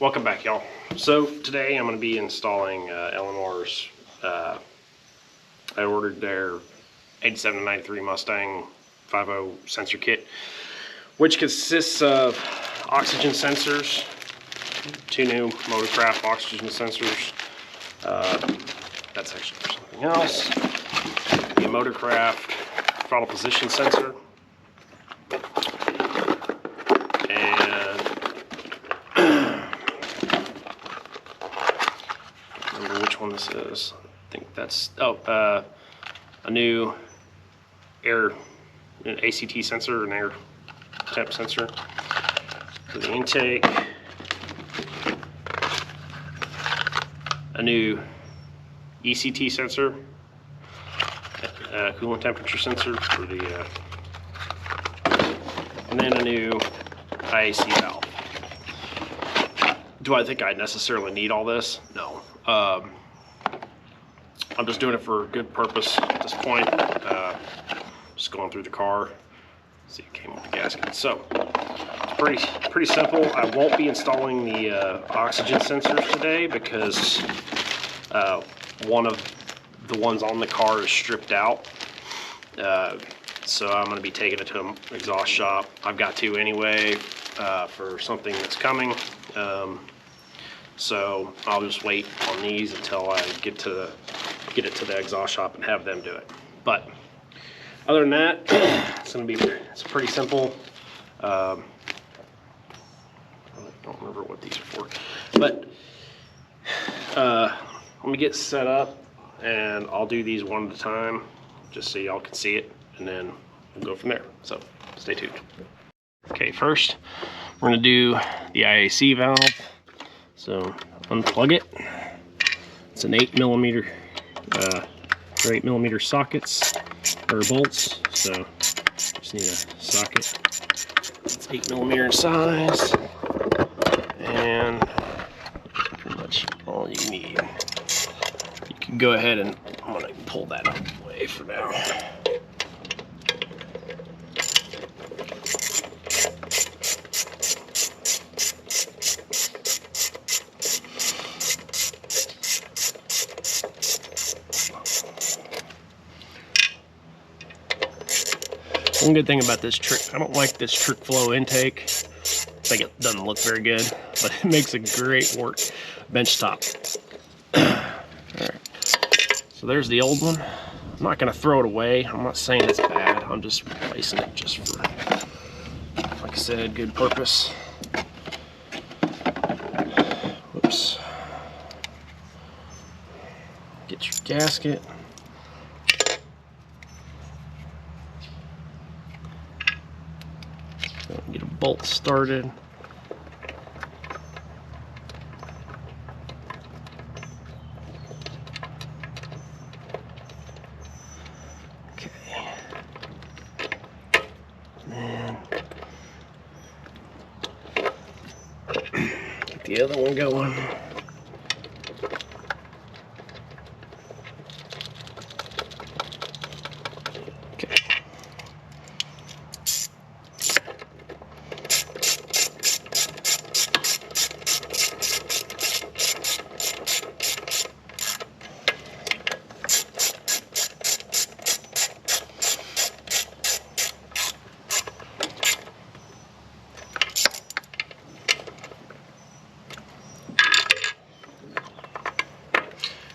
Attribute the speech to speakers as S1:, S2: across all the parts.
S1: Welcome back, y'all. So today I'm going to be installing Eleanor's, I ordered their 8793 Mustang 50 sensor kit, which consists of oxygen sensors, 2 new Motorcraft oxygen sensors. That's actually for something else. The Motorcraft throttle position sensor. One this is. I think that's a new an ACT sensor, an air temp sensor for the intake, a new ECT sensor, coolant temperature sensor for the and then a new IAC valve. Do I think I necessarily need all this? No. I'm just doing it for a good purpose at this point. Just going through the car. See, it came with the gasket. So it's pretty simple. I won't be installing the oxygen sensors today because one of the ones on the car is stripped out. So I'm going to be taking it to an exhaust shop. I've got to anyway for something that's coming. So I'll just wait on these until I get it to the exhaust shop and have them do it. But other than that, it's pretty simple. I don't remember what these are for, but let me get set up and I'll do these one at a time just so y'all can see it, and then we'll go from there. So stay tuned. Okay, first we're going to do the IAC valve. So unplug it. It's an 8mm sockets or bolts. So just need a socket. It's 8mm in size, and pretty much all you need. You can go ahead and I'm gonna pull that out of the way for now. One good thing about this trick, I don't like this trick flow intake. I think it doesn't look very good, but it makes a great work bench top. Alright, so there's the old one. I'm not going to throw it away. I'm not saying it's bad. I'm just replacing it just for, like I said, good purpose. Whoops. Get your gasket. Get a bolt started. Okay. And get the other one going.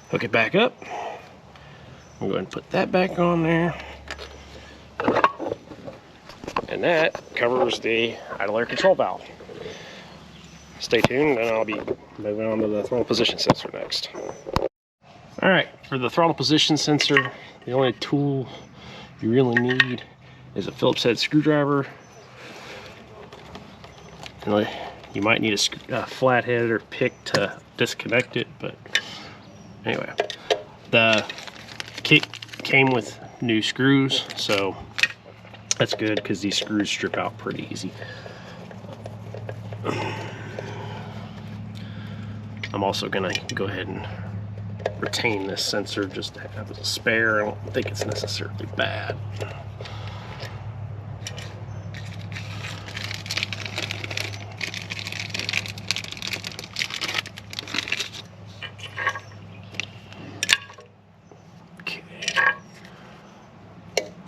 S1: Hook it back up. I'm going to put that back on there. And that covers the idle air control valve. Stay tuned, and I'll be moving on to the throttle position sensor next. Alright, for the throttle position sensor, the only tool you really need is a Phillips head screwdriver. And you might need a flathead or pick to disconnect it, but anyway, the kit came with new screws, so that's good because these screws strip out pretty easy. I'm also gonna go ahead and retain this sensor just to have as a spare. I don't think it's necessarily bad.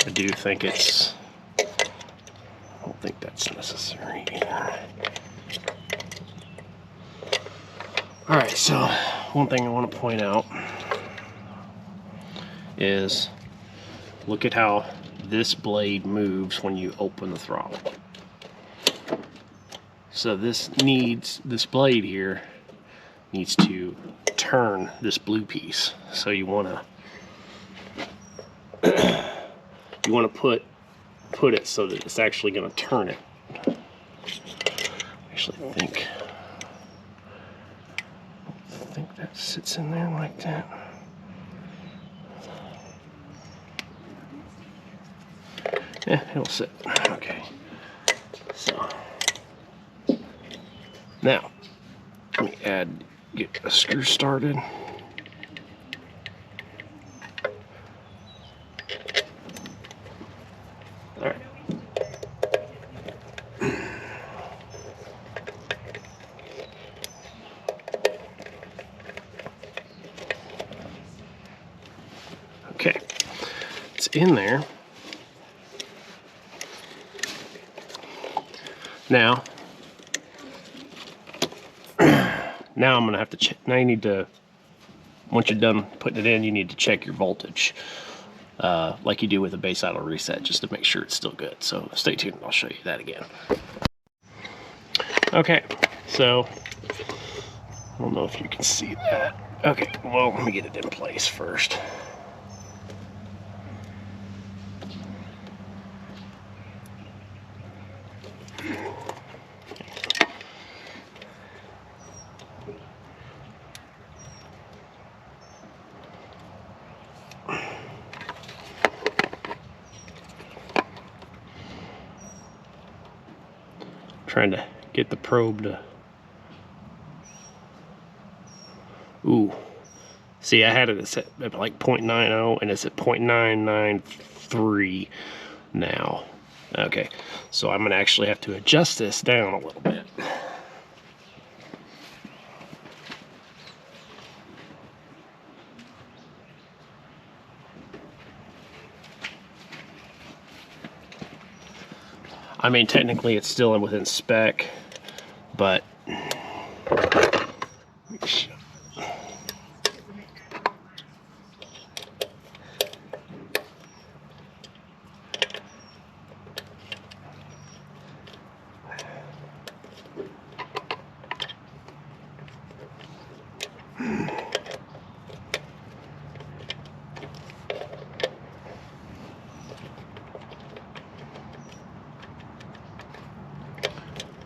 S1: I do think it's, I don't think that's necessary either. Alright, so one thing I want to point out is look at how this blade moves when you open the throttle. So this blade here needs to turn this blue piece. So you want to put it so that it's actually going to turn it. I actually think that sits in there like that. Yeah, it'll sit. Okay. So now let me get a screw started. All right. Okay, it's in there. Now I'm gonna have to check. Now you need to, once you're done putting it in, you need to check your voltage, like you do with a base idle reset, just to make sure it's still good. So stay tuned, I'll show you that again. Okay, so I don't know if you can see that. Okay, well, let me get it in place first. Trying to get the probe to, ooh, see, I had it set at like 0.90 and it's at 0.993 now. Okay, so I'm gonna actually have to adjust this down a little bit. I mean, technically it's still within spec, but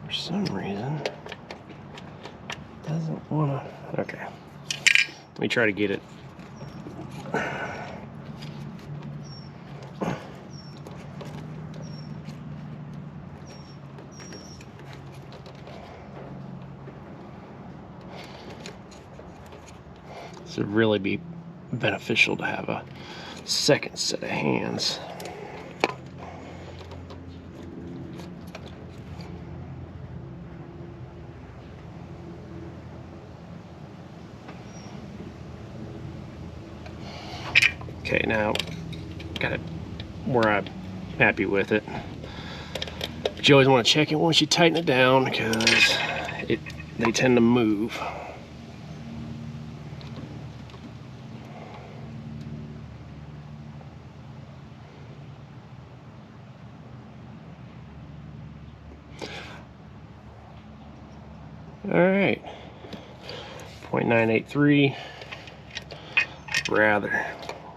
S1: for some reason doesn't want to. Okay, let me try to get it. This would really be beneficial to have a second set of hands. Okay, now got it where I'm happy with it. But you always want to check it once you tighten it down, because they tend to move. All right, 0.983.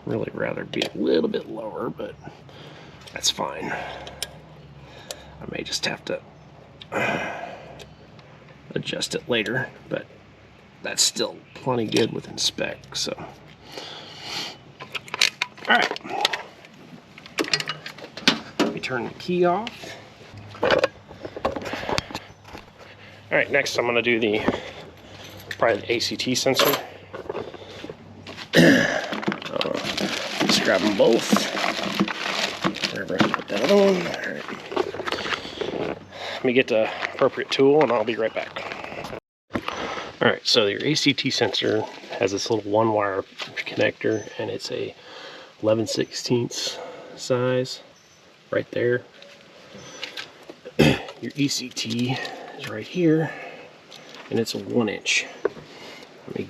S1: Really rather be a little bit lower, but that's fine. I may just have to adjust it later, but that's still plenty good within spec. So, all right, let me turn the key off. All right, next I'm going to do probably the ACT sensor. Let's grab them both. Wherever I put that other one. All right. Let me get the appropriate tool and I'll be right back. All right, so your ACT sensor has this little one wire connector, and it's a 11/16 size right there. Your ECT is right here, and it's a 1-inch. I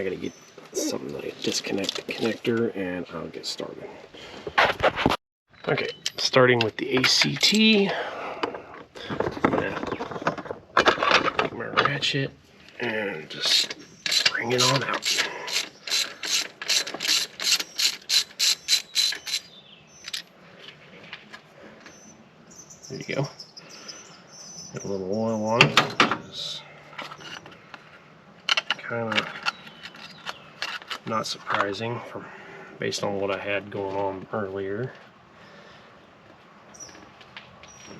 S1: gotta get something that I disconnect the connector, and I'll get started. Okay, starting with the ACT. I'm gonna take my ratchet and just bring it on out. There you go. Get a little oil on it, which is kind of not surprising based on what I had going on earlier.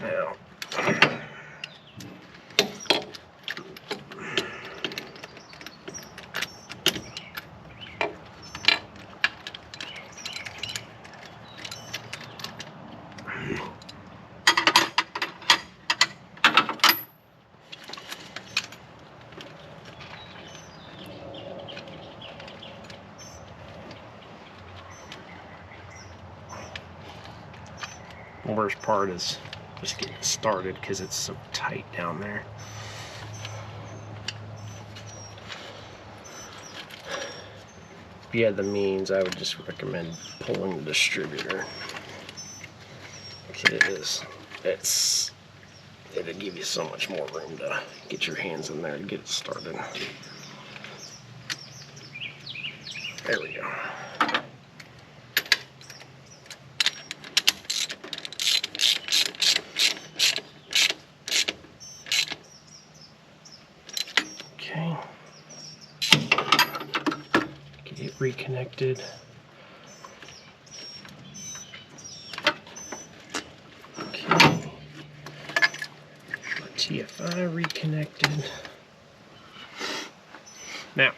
S1: Now, the worst part is just getting started because it's so tight down there. If you had the means, I would just recommend pulling the distributor. It'll give you so much more room to get your hands in there to get it started. There we go. Okay. Get it reconnected. TFI reconnected. Now,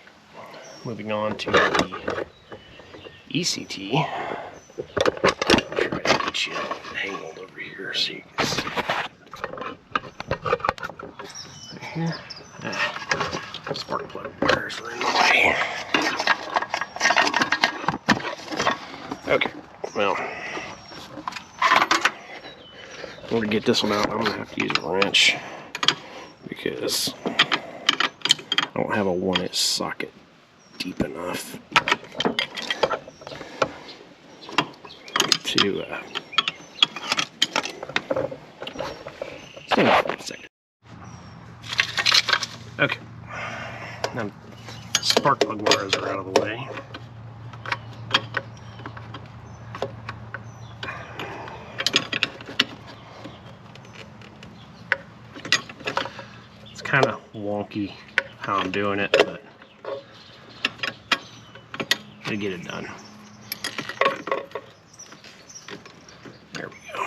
S1: moving on to the ECT. I'll try to get you angled over here so you can see. Right here. Spark plug wires are in the way. Okay, well, in order to get this one out, I'm going to have to use a wrench because I don't have a 1-inch socket deep enough to stand up for a second. Okay, now spark plug wires are out of the way. Kind of wonky how I'm doing it, but I get it done. There we go.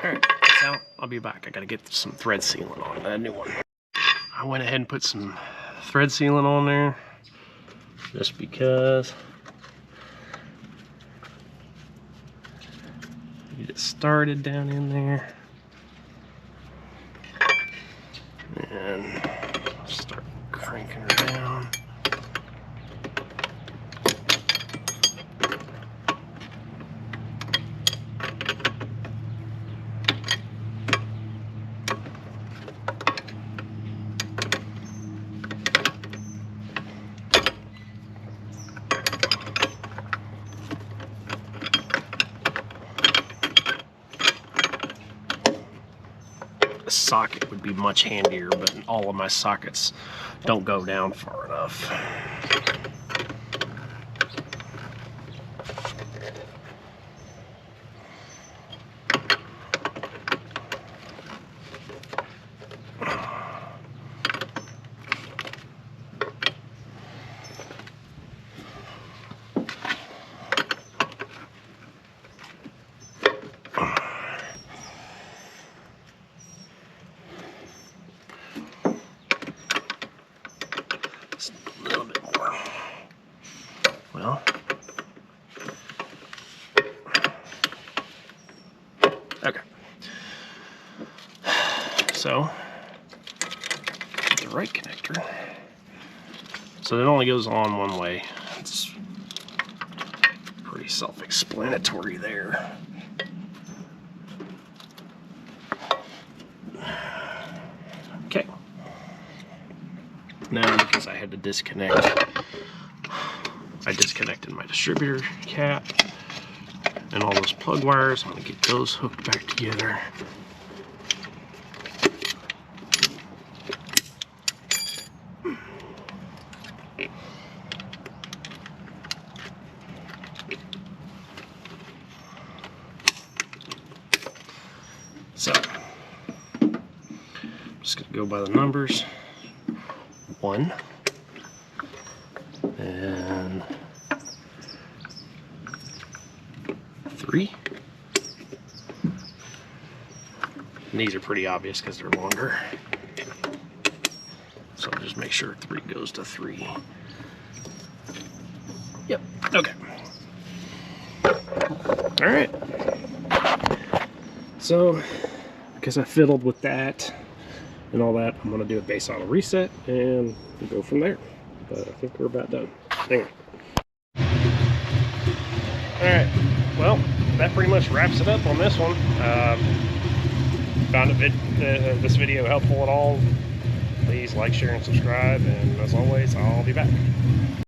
S1: Alright, so I'll be back. I gotta get some thread sealant on that new one. I went ahead and put some thread sealant on there just because get it started down in there and start cranking her down. A socket would be much handier, but all of my sockets don't go down far enough. A little bit more. Well, okay. so, get the right connector. So it only goes on one way. It's pretty self-explanatory there. Okay. Now, because I had to disconnect, I disconnected my distributor cap and all those plug wires. I'm going to get those hooked back together. So, I'm just going to go by the numbers. 1 and 3. And these are pretty obvious because they're longer. So I'll just make sure 3 goes to 3. Yep, okay. All right. So, because I fiddled with that and all that, I'm gonna do a base auto reset and we'll go from there. But I think we're about done. Anyway. Alright, well, that pretty much wraps it up on this one. Found this video helpful at all, please like, share, and subscribe, and as always, I'll be back.